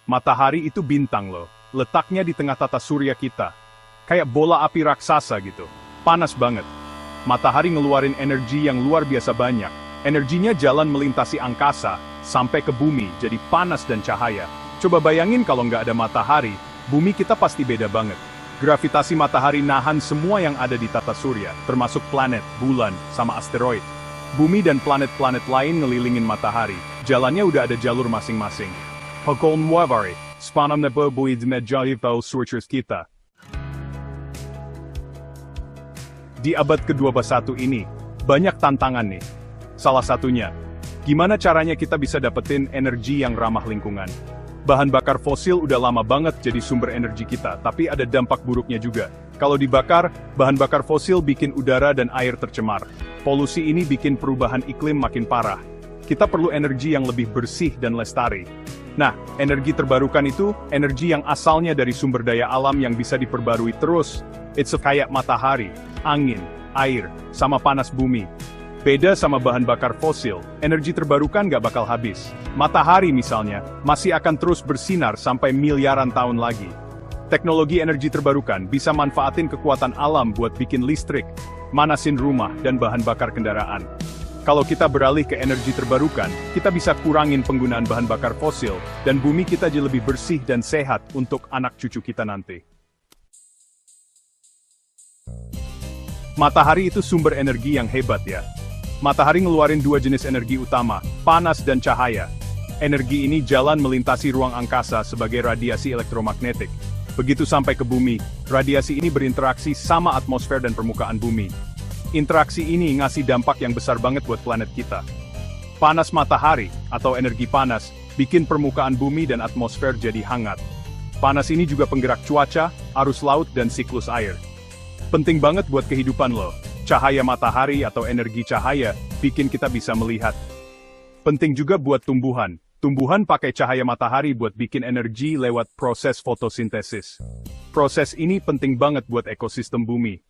Matahari itu bintang loh, letaknya di tengah tata surya kita. Kayak bola api raksasa gitu, panas banget. Matahari ngeluarin energi yang luar biasa banyak. Energinya jalan melintasi angkasa, sampai ke bumi jadi panas dan cahaya. Coba bayangin kalau nggak ada matahari, bumi kita pasti beda banget. Gravitasi matahari nahan semua yang ada di tata surya, termasuk planet, bulan, sama asteroid. Bumi dan planet-planet lain ngelilingin matahari, jalannya udah ada jalur masing-masing. Pagol Muavari, spanam na bubuid medjaival surchers kita. Di abad ke-21 ini, banyak tantangan nih. Salah satunya, gimana caranya kita bisa dapetin energi yang ramah lingkungan? Bahan bakar fosil udah lama banget jadi sumber energi kita, tapi ada dampak buruknya juga. Kalau dibakar, bahan bakar fosil bikin udara dan air tercemar. Polusi ini bikin perubahan iklim makin parah. Kita perlu energi yang lebih bersih dan lestari. Nah, energi terbarukan itu, energi yang asalnya dari sumber daya alam yang bisa diperbarui terus. It's kayak matahari, angin, air, sama panas bumi. Beda sama bahan bakar fosil, energi terbarukan gak bakal habis. Matahari misalnya, masih akan terus bersinar sampai miliaran tahun lagi. Teknologi energi terbarukan bisa manfaatin kekuatan alam buat bikin listrik, manasin rumah dan bahan bakar kendaraan. Kalau kita beralih ke energi terbarukan, kita bisa kurangin penggunaan bahan bakar fosil, dan bumi kita jadi lebih bersih dan sehat untuk anak cucu kita nanti. Matahari itu sumber energi yang hebat ya. Matahari ngeluarin dua jenis energi utama, panas dan cahaya. Energi ini jalan melintasi ruang angkasa sebagai radiasi elektromagnetik. Begitu sampai ke bumi, radiasi ini berinteraksi sama atmosfer dan permukaan bumi. Interaksi ini ngasih dampak yang besar banget buat planet kita. Panas matahari, atau energi panas, bikin permukaan bumi dan atmosfer jadi hangat. Panas ini juga penggerak cuaca, arus laut dan siklus air. Penting banget buat kehidupan lo. Cahaya matahari atau energi cahaya, bikin kita bisa melihat. Penting juga buat tumbuhan. Tumbuhan pakai cahaya matahari buat bikin energi lewat proses fotosintesis. Proses ini penting banget buat ekosistem bumi.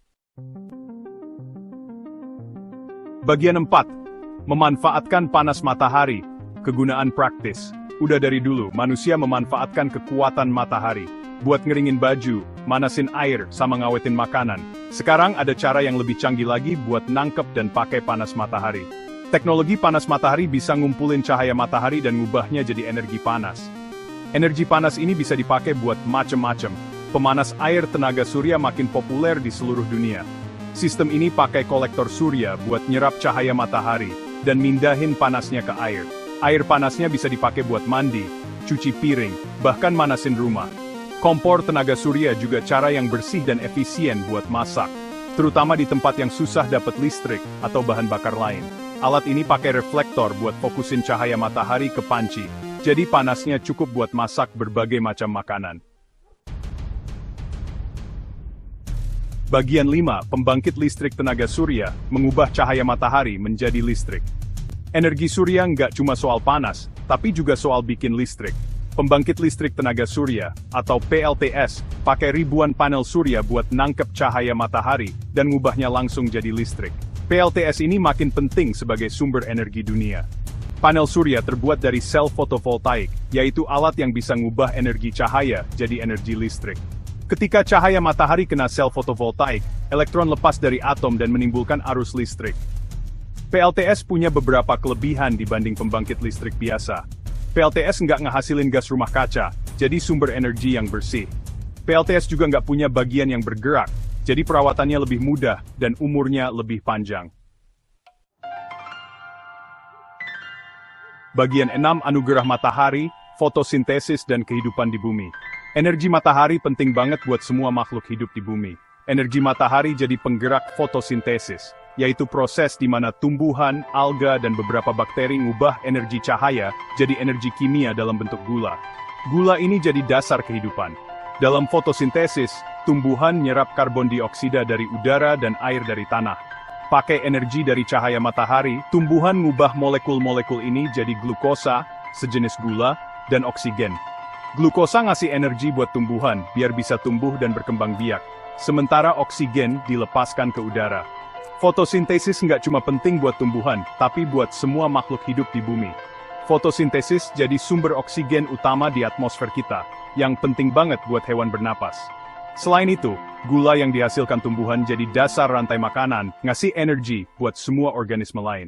Bagian 4. Memanfaatkan panas matahari. Kegunaan praktis. Udah dari dulu, manusia memanfaatkan kekuatan matahari. Buat ngeringin baju, manasin air, sama ngawetin makanan. Sekarang ada cara yang lebih canggih lagi buat nangkep dan pakai panas matahari. Teknologi panas matahari bisa ngumpulin cahaya matahari dan ngubahnya jadi energi panas. Energi panas ini bisa dipakai buat macem-macem. Pemanas air tenaga surya makin populer di seluruh dunia. Sistem ini pakai kolektor surya buat nyerap cahaya matahari, dan mindahin panasnya ke air. Air panasnya bisa dipakai buat mandi, cuci piring, bahkan manasin rumah. Kompor tenaga surya juga cara yang bersih dan efisien buat masak, terutama di tempat yang susah dapat listrik atau bahan bakar lain. Alat ini pakai reflektor buat fokusin cahaya matahari ke panci, jadi panasnya cukup buat masak berbagai macam makanan. Bagian 5. Pembangkit listrik tenaga surya, mengubah cahaya matahari menjadi listrik. Energi surya nggak cuma soal panas, tapi juga soal bikin listrik. Pembangkit listrik tenaga surya, atau PLTS, pakai ribuan panel surya buat nangkep cahaya matahari, dan ngubahnya langsung jadi listrik. PLTS ini makin penting sebagai sumber energi dunia. Panel surya terbuat dari sel fotovoltaik, yaitu alat yang bisa ngubah energi cahaya jadi energi listrik. Ketika cahaya matahari kena sel fotovoltaik, elektron lepas dari atom dan menimbulkan arus listrik. PLTS punya beberapa kelebihan dibanding pembangkit listrik biasa. PLTS nggak ngehasilin gas rumah kaca, jadi sumber energi yang bersih. PLTS juga nggak punya bagian yang bergerak, jadi perawatannya lebih mudah dan umurnya lebih panjang. Bagian 6. Anugerah matahari, fotosintesis dan kehidupan di bumi. Energi matahari penting banget buat semua makhluk hidup di bumi. Energi matahari jadi penggerak fotosintesis, yaitu proses di mana tumbuhan, alga, dan beberapa bakteri ngubah energi cahaya jadi energi kimia dalam bentuk gula. Gula ini jadi dasar kehidupan. Dalam fotosintesis, tumbuhan nyerap karbon dioksida dari udara dan air dari tanah. Pakai energi dari cahaya matahari, tumbuhan ngubah molekul-molekul ini jadi glukosa, sejenis gula, dan oksigen. Glukosa ngasih energi buat tumbuhan, biar bisa tumbuh dan berkembang biak. Sementara oksigen dilepaskan ke udara. Fotosintesis nggak cuma penting buat tumbuhan, tapi buat semua makhluk hidup di bumi. Fotosintesis jadi sumber oksigen utama di atmosfer kita, yang penting banget buat hewan bernapas. Selain itu, gula yang dihasilkan tumbuhan jadi dasar rantai makanan, ngasih energi buat semua organisme lain.